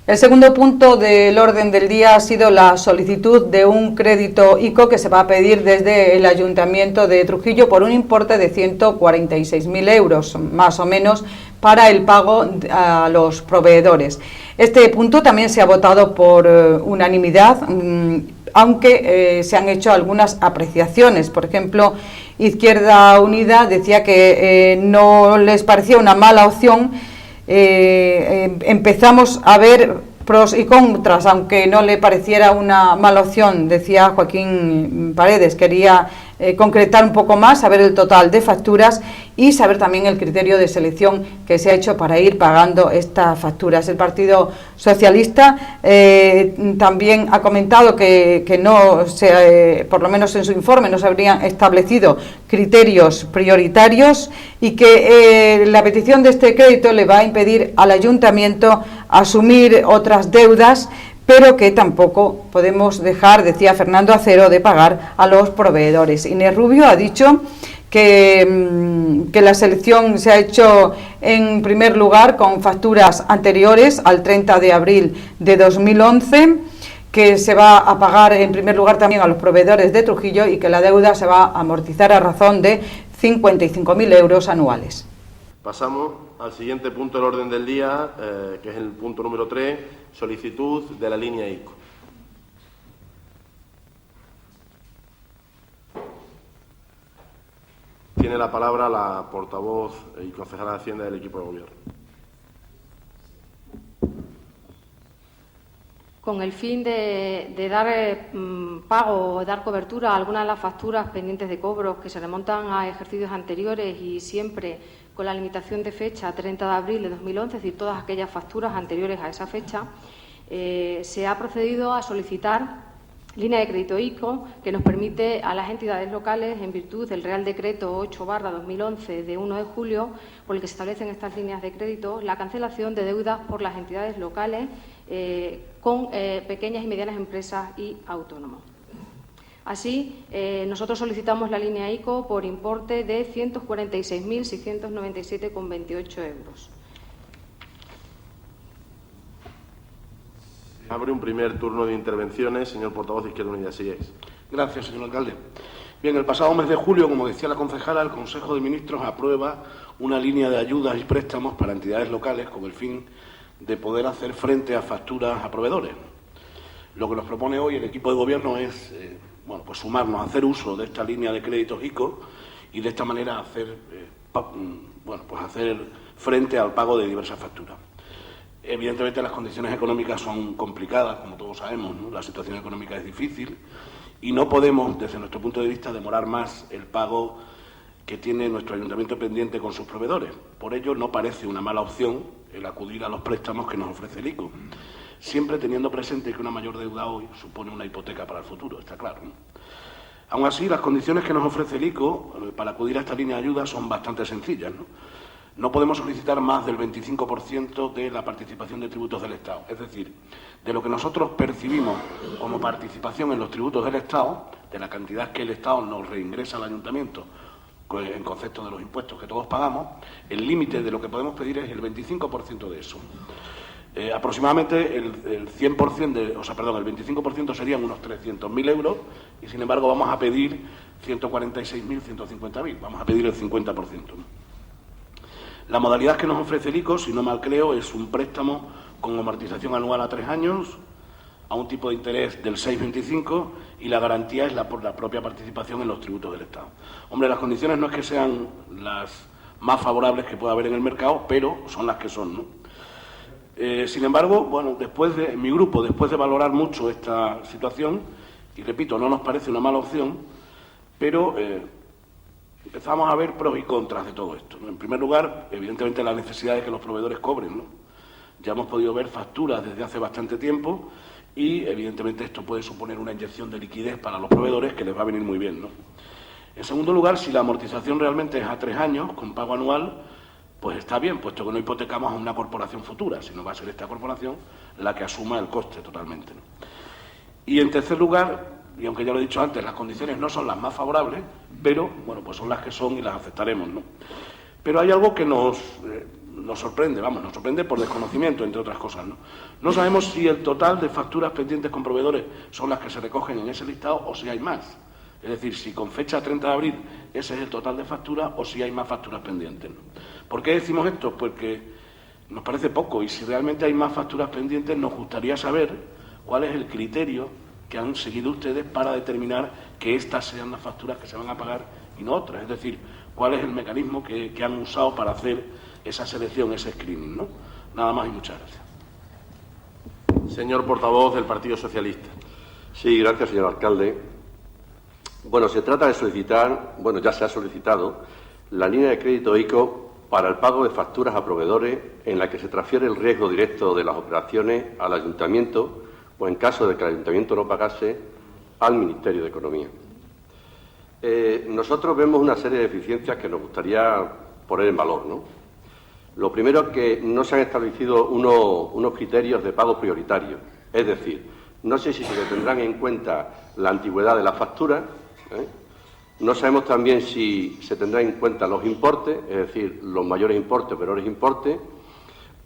El segundo punto del orden del día ha sido la solicitud de un crédito ICO que se va a pedir desde el Ayuntamiento de Trujillo por un importe de 146.000 euros, más o menos, para el pago a los proveedores. Este punto también se ha votado por unanimidad, aunque se han hecho algunas apreciaciones. Por ejemplo, Izquierda Unida decía que no les parecía una mala opción. Empezamos a ver pros y contras, aunque no le pareciera una mala opción, decía Joaquín Paredes. Quería concretar un poco más, saber el total de facturas y saber también el criterio de selección que se ha hecho para ir pagando estas facturas. El Partido Socialista también ha comentado que no se, por lo menos en su informe, no se habrían establecido criterios prioritarios y que la petición de este crédito le va a impedir al Ayuntamiento asumir otras deudas, pero que tampoco podemos dejar, decía Fernando Acero, de pagar a los proveedores. Inés Rubio ha dicho que la selección se ha hecho en primer lugar con facturas anteriores al 30 de abril de 2011, que se va a pagar en primer lugar también a los proveedores de Trujillo y que la deuda se va a amortizar a razón de 55.000 euros anuales. Pasamos al siguiente punto del orden del día, que es el punto número 3, solicitud de la línea ICO. Tiene la palabra la portavoz y concejala de Hacienda del equipo de gobierno. Con el fin de dar pago o dar cobertura a algunas de las facturas pendientes de cobros que se remontan a ejercicios anteriores y siempre con la limitación de fecha 30 de abril de 2011, es decir, todas aquellas facturas anteriores a esa fecha, se ha procedido a solicitar línea de crédito ICO que nos permite a las entidades locales, en virtud del Real Decreto 8/2011 de 1 de julio, por el que se establecen estas líneas de crédito, la cancelación de deudas por las entidades locales con pequeñas y medianas empresas y autónomos. Así, nosotros solicitamos la línea ICO por importe de 146.697,28 euros. Abre un primer turno de intervenciones. Señor portavoz de Izquierda Unida, así es. Gracias, señor alcalde. Bien, el pasado mes de julio, como decía la concejala, el Consejo de Ministros aprueba una línea de ayudas y préstamos para entidades locales con el fin de poder hacer frente a facturas a proveedores. Lo que nos propone hoy el equipo de gobierno es pues sumarnos, hacer uso de esta línea de créditos ICO y de esta manera hacer frente al pago de diversas facturas. Evidentemente las condiciones económicas son complicadas, como todos sabemos, ¿no? La situación económica es difícil y no podemos, desde nuestro punto de vista, demorar más el pago que tiene nuestro ayuntamiento pendiente con sus proveedores. Por ello, no parece una mala opción el acudir a los préstamos que nos ofrece el ICO, siempre teniendo presente que una mayor deuda hoy supone una hipoteca para el futuro, está claro, ¿no? Aún así, las condiciones que nos ofrece el ICO para acudir a esta línea de ayuda son bastante sencillas, ¿no? No podemos solicitar más del 25% de la participación de tributos del Estado. Es decir, de lo que nosotros percibimos como participación en los tributos del Estado, de la cantidad que el Estado nos reingresa al ayuntamiento en concepto de los impuestos que todos pagamos, el límite de lo que podemos pedir es el 25% de eso. Aproximadamente el 25% serían unos 300.000 euros y, sin embargo, vamos a pedir 146.150.000. Vamos a pedir el 50%, ¿no? La modalidad que nos ofrece el ICO, si no mal creo, es un préstamo con amortización anual a 3 años, a un tipo de interés del 6,25 y la garantía es por la propia participación en los tributos del Estado. Hombre, las condiciones no es que sean las más favorables que pueda haber en el mercado, pero son las que son, ¿no? Sin embargo, mi grupo, después de valorar mucho esta situación, y repito, no nos parece una mala opción, pero empezamos a ver pros y contras de todo esto, ¿no? En primer lugar, evidentemente, la necesidad de que los proveedores cobren, ¿no? Ya hemos podido ver facturas desde hace bastante tiempo y, evidentemente, esto puede suponer una inyección de liquidez para los proveedores que les va a venir muy bien, ¿no? En segundo lugar, si la amortización realmente es a 3 años, con pago anual, pues está bien, puesto que no hipotecamos a una corporación futura, sino va a ser esta corporación la que asuma el coste totalmente, ¿no? Y, en tercer lugar, y aunque ya lo he dicho antes, las condiciones no son las más favorables, pero, pues son las que son y las aceptaremos, ¿no? Pero hay algo que nos nos sorprende, nos sorprende por desconocimiento, entre otras cosas, ¿no? No sabemos si el total de facturas pendientes con proveedores son las que se recogen en ese listado o si hay más. Es decir, si con fecha 30 de abril ese es el total de facturas o si hay más facturas pendientes, ¿no? ¿Por qué decimos esto? Porque nos parece poco y si realmente hay más facturas pendientes nos gustaría saber cuál es el criterio que han seguido ustedes para determinar que estas sean las facturas que se van a pagar y no otras. Es decir, cuál es el mecanismo que han usado para hacer esa selección, ese screening, ¿no? Nada más y muchas gracias. Señor portavoz del Partido Socialista. Sí, gracias, señor alcalde. Bueno, se trata de solicitar, ya se ha solicitado, la línea de crédito ICO para el pago de facturas a proveedores en la que se transfiere el riesgo directo de las operaciones al ayuntamiento o, en caso de que el ayuntamiento no pagase, al Ministerio de Economía. Nosotros vemos una serie de deficiencias que nos gustaría poner en valor, ¿no? Lo primero es que no se han establecido unos criterios de pago prioritarios. Es decir, no sé si se tendrán en cuenta la antigüedad de la factura, No sabemos también si se tendrán en cuenta los importes, es decir, los mayores importes, menores importes,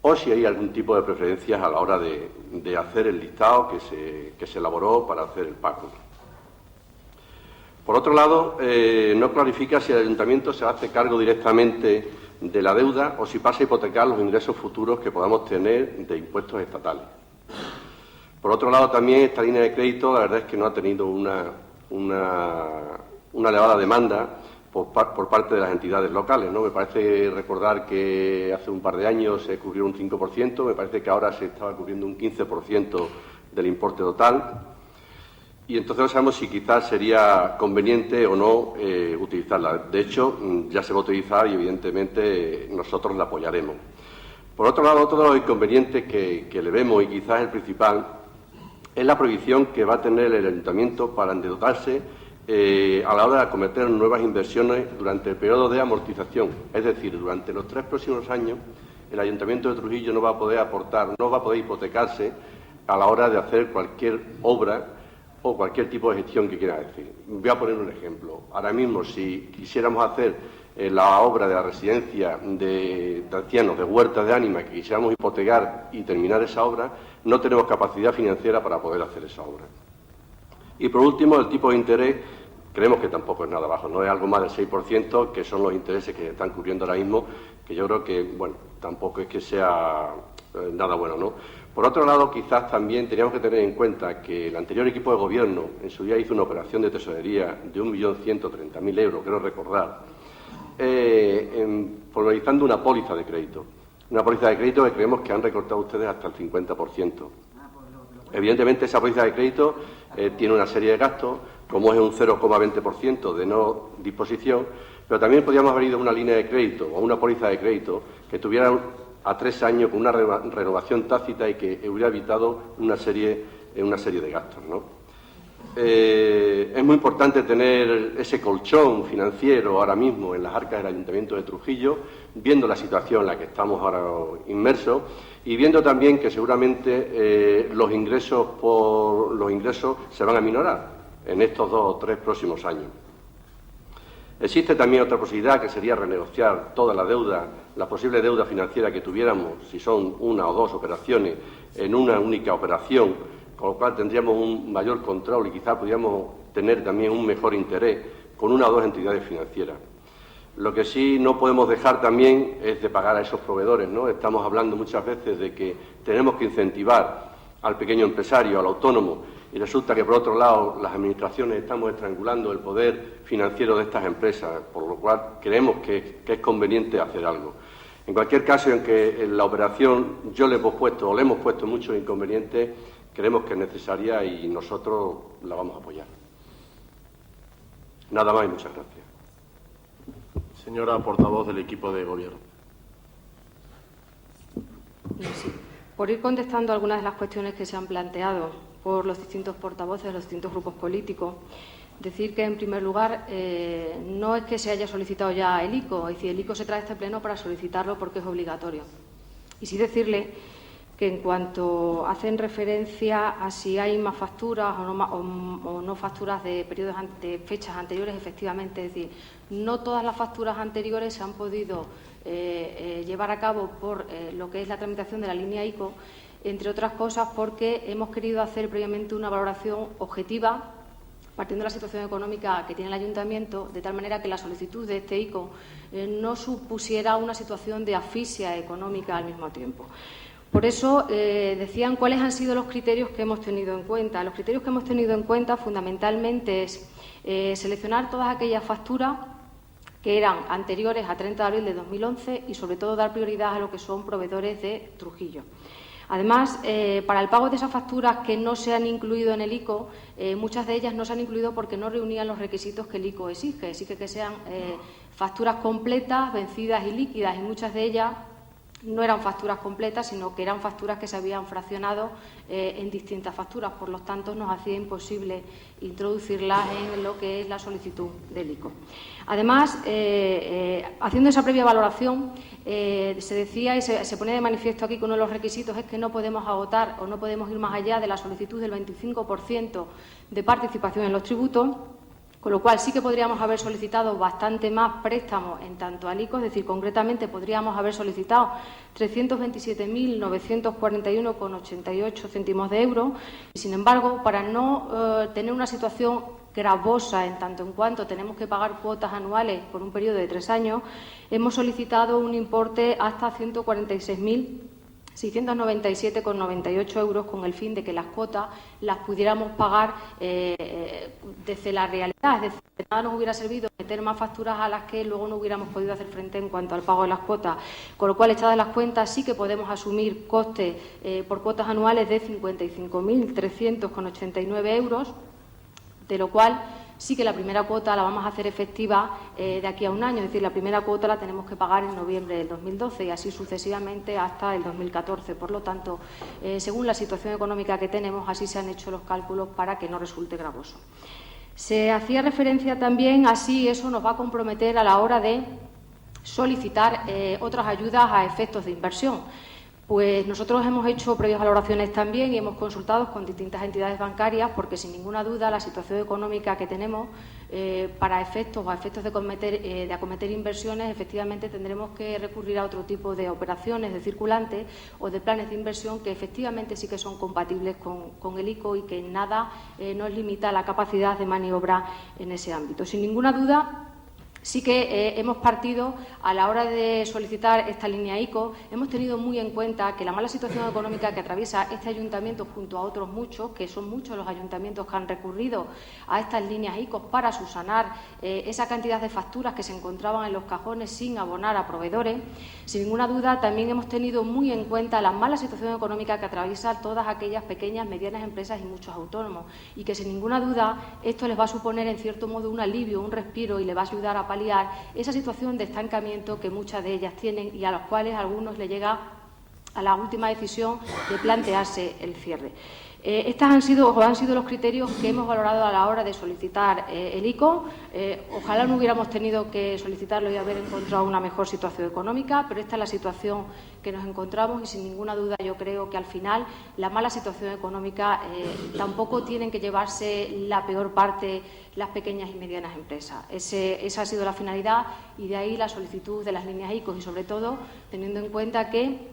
o si hay algún tipo de preferencias a la hora de hacer el listado que se elaboró para hacer el pago. Por otro lado, no clarifica si el ayuntamiento se hace cargo directamente de la deuda o si pasa a hipotecar los ingresos futuros que podamos tener de impuestos estatales. Por otro lado, también esta línea de crédito, la verdad es que no ha tenido una elevada demanda por parte de las entidades locales, ¿no? Me parece recordar que hace un par de años se cubrió un 5%, me parece que ahora se estaba cubriendo un 15% del importe total. Y entonces no sabemos si quizás sería conveniente o no utilizarla. De hecho, ya se va a utilizar y evidentemente nosotros la apoyaremos. Por otro lado, otro de los inconvenientes que le vemos, y quizás el principal, es la prohibición que va a tener el ayuntamiento para endeudarse a la hora de acometer nuevas inversiones durante el periodo de amortización. Es decir, durante los 3 próximos años, el Ayuntamiento de Trujillo no va a poder aportar, no va a poder hipotecarse a la hora de hacer cualquier obra o cualquier tipo de gestión que quiera decir. Voy a poner un ejemplo. Ahora mismo, si quisiéramos hacer la obra de la residencia de ancianos, de huertas de ánimas, que quisiéramos hipotecar y terminar esa obra, no tenemos capacidad financiera para poder hacer esa obra. Y por último, el tipo de interés, creemos que tampoco es nada bajo, no es algo más del 6%, que son los intereses que están cubriendo ahora mismo, que yo creo que, tampoco es que sea nada bueno, ¿no? Por otro lado, quizás también teníamos que tener en cuenta que el anterior equipo de gobierno en su día hizo una operación de tesorería de 1.130.000 euros, creo recordar, formalizando una póliza de crédito. Una póliza de crédito que creemos que han recortado ustedes hasta el 50%. Evidentemente, esa póliza de crédito tiene una serie de gastos, como es un 0,20% de no disposición, pero también podríamos haber ido a una línea de crédito o una póliza de crédito que tuviera a 3 años con una renovación tácita y que hubiera evitado una serie de gastos, ¿no? Es muy importante tener ese colchón financiero ahora mismo en las arcas del Ayuntamiento de Trujillo, viendo la situación en la que estamos ahora inmersos y viendo también que seguramente los ingresos se van a minorar en estos 2 o 3 próximos años. Existe también otra posibilidad, que sería renegociar toda la deuda, la posible deuda financiera que tuviéramos, si son 1 o 2 operaciones, en una única operación, con lo cual tendríamos un mayor control y quizás podríamos tener también un mejor interés con 1 o 2 entidades financieras. Lo que sí no podemos dejar también es de pagar a esos proveedores, ¿no? Estamos hablando muchas veces de que tenemos que incentivar al pequeño empresario, al autónomo, y resulta que, por otro lado, las administraciones estamos estrangulando el poder financiero de estas empresas, por lo cual creemos que es conveniente hacer algo. En cualquier caso, y aunque en la operación le hemos puesto muchos inconvenientes, creemos que es necesaria y nosotros la vamos a apoyar. Nada más y muchas gracias. Señora portavoz del equipo de gobierno. Sí. Por ir contestando algunas de las cuestiones que se han planteado por los distintos portavoces de los distintos grupos políticos, decir que, en primer lugar, no es que se haya solicitado ya el ICO, es decir, el ICO se trae a este pleno para solicitarlo porque es obligatorio. Y sí decirle que en cuanto hacen referencia a si hay más facturas o no facturas de periodos de fechas anteriores, efectivamente, es decir, no todas las facturas anteriores se han podido llevar a cabo por lo que es la tramitación de la línea ICO, entre otras cosas porque hemos querido hacer previamente una valoración objetiva partiendo de la situación económica que tiene el Ayuntamiento, de tal manera que la solicitud de este ICO no supusiera una situación de asfixia económica al mismo tiempo. Por eso decían cuáles han sido los criterios que hemos tenido en cuenta. Los criterios que hemos tenido en cuenta fundamentalmente es seleccionar todas aquellas facturas que eran anteriores a 30 de abril de 2011 y, sobre todo, dar prioridad a lo que son proveedores de Trujillo. Además, para el pago de esas facturas que no se han incluido en el ICO, muchas de ellas no se han incluido porque no reunían los requisitos que el ICO exige. Exige que sean facturas completas, vencidas y líquidas, y muchas de ellas no eran facturas completas, sino que eran facturas que se habían fraccionado en distintas facturas. Por lo tanto, nos hacía imposible introducirlas en lo que es la solicitud del ICO. Además, haciendo esa previa valoración, se decía y se pone de manifiesto aquí que uno de los requisitos es que no podemos agotar o no podemos ir más allá de la solicitud del 25% de participación en los tributos, con lo cual sí que podríamos haber solicitado bastante más préstamos en tanto al ICO, es decir, concretamente podríamos haber solicitado 327.941,88 céntimos de euro y, sin embargo, para no tener una situación gravosa en tanto en cuanto tenemos que pagar cuotas anuales por un periodo de 3 años, hemos solicitado un importe hasta 146.697,98 euros con el fin de que las cuotas las pudiéramos pagar desde la realidad. Es decir, que nada nos hubiera servido meter más facturas a las que luego no hubiéramos podido hacer frente en cuanto al pago de las cuotas. Con lo cual, echadas las cuentas, sí que podemos asumir costes por cuotas anuales de 55.300,89 euros, de lo cual sí que la primera cuota la vamos a hacer efectiva de aquí a un año, es decir, la primera cuota la tenemos que pagar en noviembre del 2012 y así sucesivamente hasta el 2014. Por lo tanto, según la situación económica que tenemos, así se han hecho los cálculos para que no resulte gravoso. Se hacía referencia también a si eso nos va a comprometer a la hora de solicitar otras ayudas a efectos de inversión. Pues nosotros hemos hecho previas valoraciones también y hemos consultado con distintas entidades bancarias porque, sin ninguna duda, la situación económica que tenemos para efectos de acometer inversiones, efectivamente tendremos que recurrir a otro tipo de operaciones de circulante o de planes de inversión que efectivamente sí que son compatibles con el ICO y que en nada nos limita la capacidad de maniobra en ese ámbito. Sin ninguna duda, sí que hemos partido, a la hora de solicitar esta línea ICO, hemos tenido muy en cuenta que la mala situación económica que atraviesa este ayuntamiento junto a otros muchos, que son muchos los ayuntamientos que han recurrido a estas líneas ICO para subsanar esa cantidad de facturas que se encontraban en los cajones sin abonar a proveedores. Sin ninguna duda, también hemos tenido muy en cuenta la mala situación económica que atraviesa todas aquellas pequeñas, medianas empresas y muchos autónomos, y que, sin ninguna duda, esto les va a suponer, en cierto modo, un alivio, un respiro, y les va a ayudar a paliar esa situación de estancamiento que muchas de ellas tienen y a las cuales a algunos les llega a la última decisión de plantearse el cierre. Estos han sido los criterios que hemos valorado a la hora de solicitar el ICO. Ojalá no hubiéramos tenido que solicitarlo y haber encontrado una mejor situación económica, pero esta es la situación que nos encontramos y, sin ninguna duda, yo creo que al final la mala situación económica tampoco tienen que llevarse la peor parte las pequeñas y medianas empresas. Esa ha sido la finalidad y de ahí la solicitud de las líneas ICO y, sobre todo, teniendo en cuenta que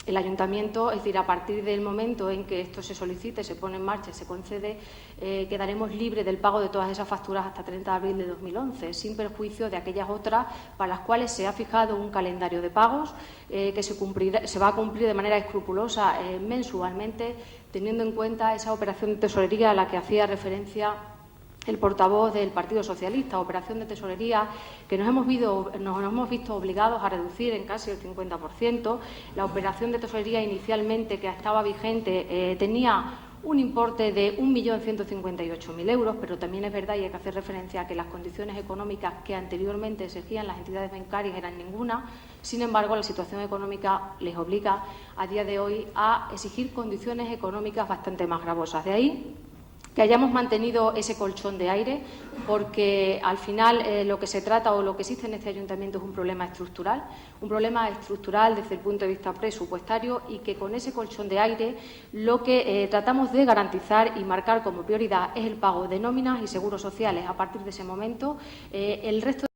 el Ayuntamiento, es decir, a partir del momento en que esto se solicite, se pone en marcha y se concede, quedaremos libres del pago de todas esas facturas hasta 30 de abril de 2011, sin perjuicio de aquellas otras para las cuales se ha fijado un calendario de pagos que se va a cumplir de manera escrupulosa mensualmente, teniendo en cuenta esa operación de tesorería a la que hacía referencia el portavoz del Partido Socialista, operación de tesorería que nos hemos visto obligados a reducir en casi el 50%. La operación de tesorería inicialmente que estaba vigente tenía un importe de 1.158.000 euros, pero también es verdad y hay que hacer referencia a que las condiciones económicas que anteriormente exigían las entidades bancarias eran ninguna. Sin embargo, la situación económica les obliga a día de hoy a exigir condiciones económicas bastante más gravosas. De ahí que hayamos mantenido ese colchón de aire, porque al final lo que se trata o lo que existe en este ayuntamiento es un problema estructural desde el punto de vista presupuestario, y que con ese colchón de aire lo que tratamos de garantizar y marcar como prioridad es el pago de nóminas y seguros sociales. A partir de ese momento, el resto